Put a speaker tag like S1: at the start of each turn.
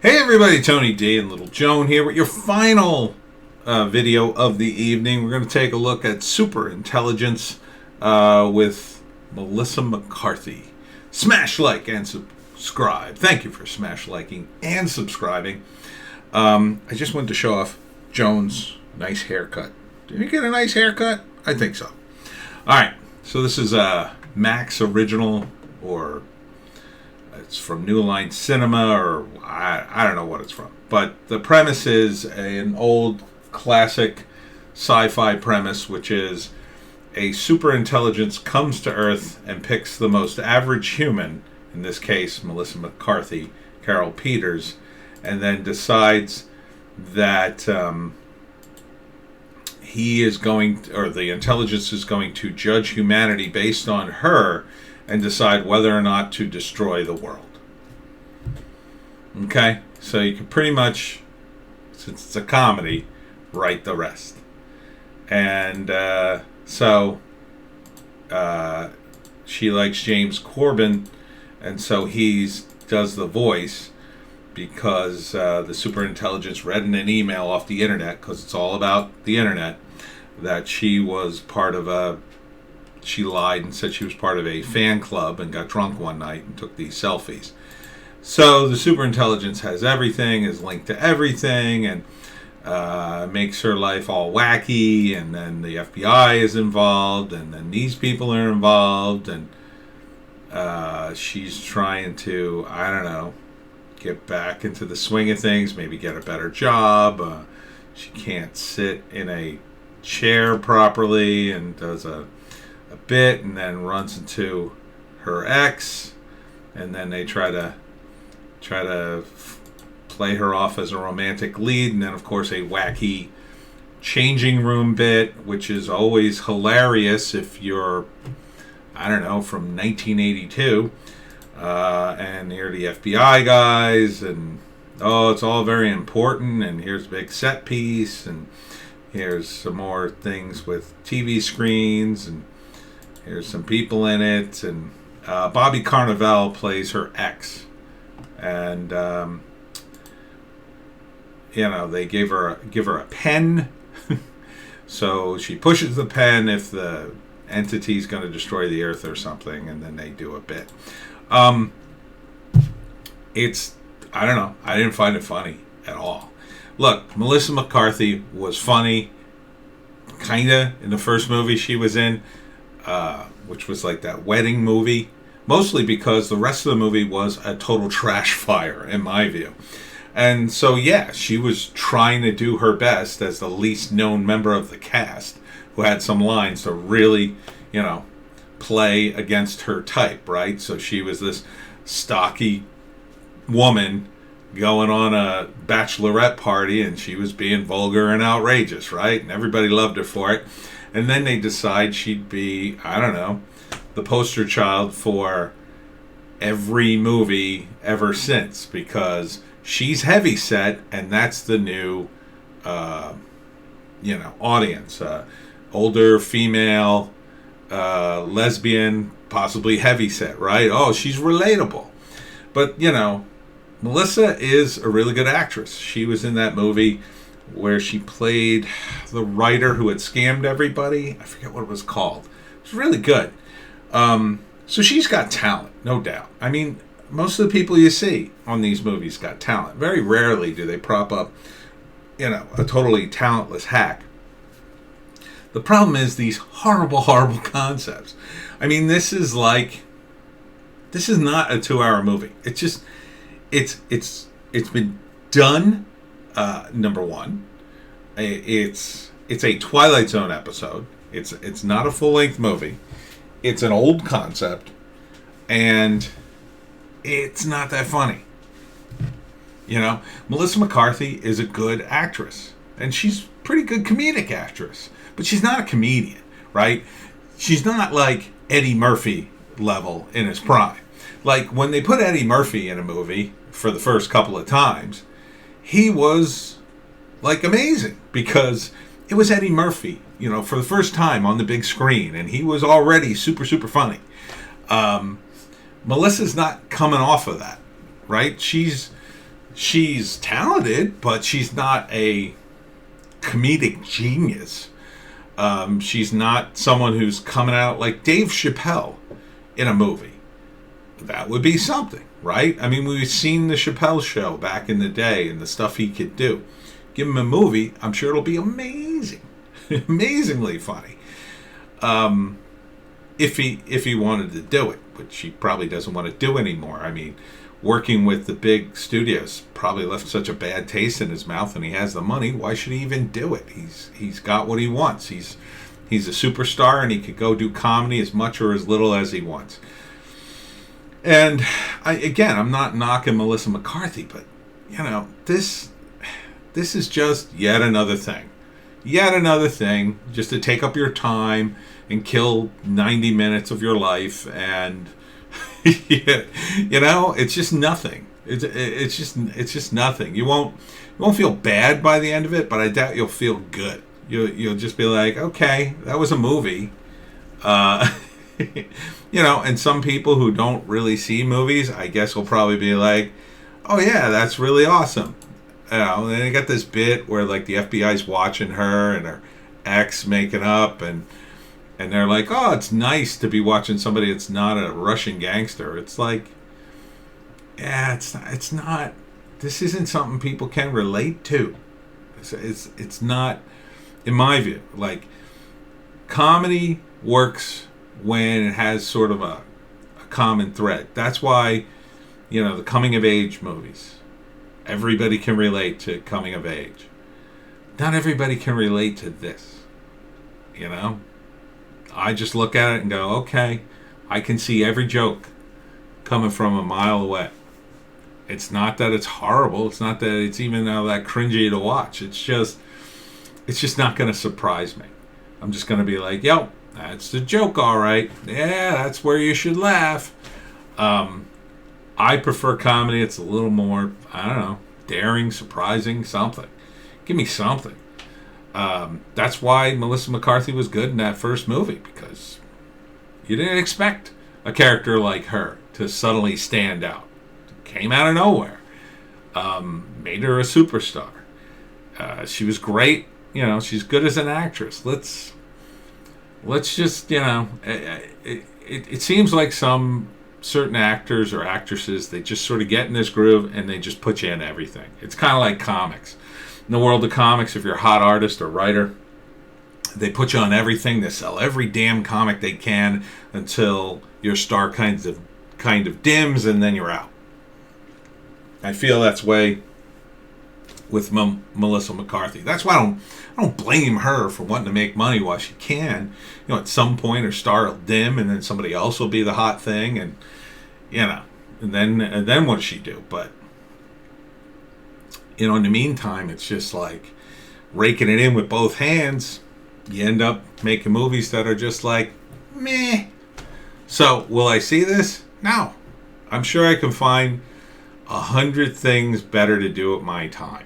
S1: Hey everybody, Tony D and Little Joan here with your final video of the evening. We're going to take a look at super intelligence with Melissa McCarthy. Smash like and subscribe. Thank you for smash liking and subscribing. I just wanted to show off Joan's nice haircut. Did you get a nice haircut? I think so. Alright, so this is Mac's original, or it's from New Line Cinema, or I don't know what it's from. But the premise is an old classic sci-fi premise, which is a superintelligence comes to Earth and picks the most average human, in this case Melissa McCarthy, Carol Peters, and then decides that he is going, or the intelligence is going to judge humanity based on her and decide whether or not to destroy the world. Okay? So you can pretty much, since it's a comedy, write the rest. And so she likes James Corben, and so he does the voice because the superintelligence read in an email off the internet, because it's all about the internet, that she was part of she lied and said she was part of a fan club and got drunk one night and took these selfies. So the superintelligence has everything, is linked to everything, and makes her life all wacky, and then the FBI is involved, and then these people are involved, and she's trying to, I don't know, get back into the swing of things, maybe get a better job. She can't sit in a chair properly, and does a bit, and then runs into her ex, and then they try to play her off as a romantic lead, and then of course a wacky changing room bit, which is always hilarious if you're, I don't know, from 1982, and you're the FBI guys, and it's all very important, and here's a big set piece, and here's some more things with TV screens, and here's some people in it, and Bobby Carnevale plays her ex, and they give her a pen, so she pushes the pen if the entity's going to destroy the Earth or something, and then they do a bit. I don't know. I didn't find it funny at all. Look, Melissa McCarthy was funny, kinda, in the first movie she was in, which was like that wedding movie, mostly because the rest of the movie was a total trash fire, in my view. And so, yeah, she was trying to do her best as the least known member of the cast, who had some lines to really, play against her type, right? So she was this stocky woman going on a bachelorette party, and she was being vulgar and outrageous, right? And everybody loved her for it. And then they decide she'd be, I don't know, the poster child for every movie ever since, because she's heavyset, and that's the new audience, older female, lesbian, possibly heavyset, right? Oh, she's relatable. But Melissa is a really good actress. She was in that movie where she played the writer who had scammed everybody. I forget what it was called. It was really good. So she's got talent, no doubt. I mean, most of the people you see on these movies got talent. Very rarely do they prop up, a totally talentless hack. The problem is these horrible, horrible concepts. I mean, this is not a 2-hour movie. It's just, it's been done. Number one, it's a Twilight Zone episode. It's not a full-length movie. It's an old concept, and it's not that funny. Melissa McCarthy is a good actress, and she's a pretty good comedic actress, but she's not a comedian, right? She's not like Eddie Murphy level in his prime. Like, when they put Eddie Murphy in a movie for the first couple of times, he was like amazing, because it was Eddie Murphy, for the first time on the big screen, and he was already super, super funny. Melissa's not coming off of that, right? She's she's talented, but she's not a comedic genius. She's not someone who's coming out like Dave Chappelle in a movie. That would be something, right? I mean, we've seen the Chappelle show back in the day and the stuff he could do. Give him a movie, I'm sure it'll be amazing. Amazingly funny. If he wanted to do it, which he probably doesn't want to do anymore. I mean, working with the big studios probably left such a bad taste in his mouth, and he has the money. Why should he even do it? He's got what he wants. He's a superstar, and he could go do comedy as much or as little as he wants. And I'm not knocking Melissa McCarthy, but this is just yet another thing just to take up your time and kill 90 minutes of your life, and it's just nothing. It's just nothing. You won't feel bad by the end of it, but I doubt you'll feel good. You'll just be like, okay, that was a movie. And some people who don't really see movies, I guess, will probably be like, oh yeah, that's really awesome. And they got this bit where like the FBI's watching her and her ex making up, and they're like, oh, it's nice to be watching somebody that's not a Russian gangster. It's like, yeah, it's not. This isn't something people can relate to. It's not, in my view. Like, comedy works when it has sort of a common thread. That's why, the coming of age movies. Everybody can relate to coming of age. Not everybody can relate to this. I just look at it and go, okay, I can see every joke coming from a mile away. It's not that it's horrible. It's not that it's even that cringy to watch. It's just not going to surprise me. I'm just going to be like, yo, that's the joke, all right. Yeah, that's where you should laugh. I prefer comedy. It's a little more, I don't know, daring, surprising, something. Give me something. That's why Melissa McCarthy was good in that first movie, because you didn't expect a character like her to suddenly stand out. Came out of nowhere. Made her a superstar. She was great. She's good as an actress. Let's just, it seems like some certain actors or actresses, they just sort of get in this groove and they just put you in everything. It's kind of like comics. In the world of comics, if you're a hot artist or writer, they put you on everything. They sell every damn comic they can until your star kind of dims, and then you're out. I feel that's way with Melissa McCarthy. That's why I don't blame her for wanting to make money while she can. At some point her star will dim, and then somebody else will be the hot thing, and and then what does she do? But in the meantime, it's just like raking it in with both hands. You end up making movies that are just like, meh. So, will I see this? No. I'm sure I can find 100 things better to do at my time.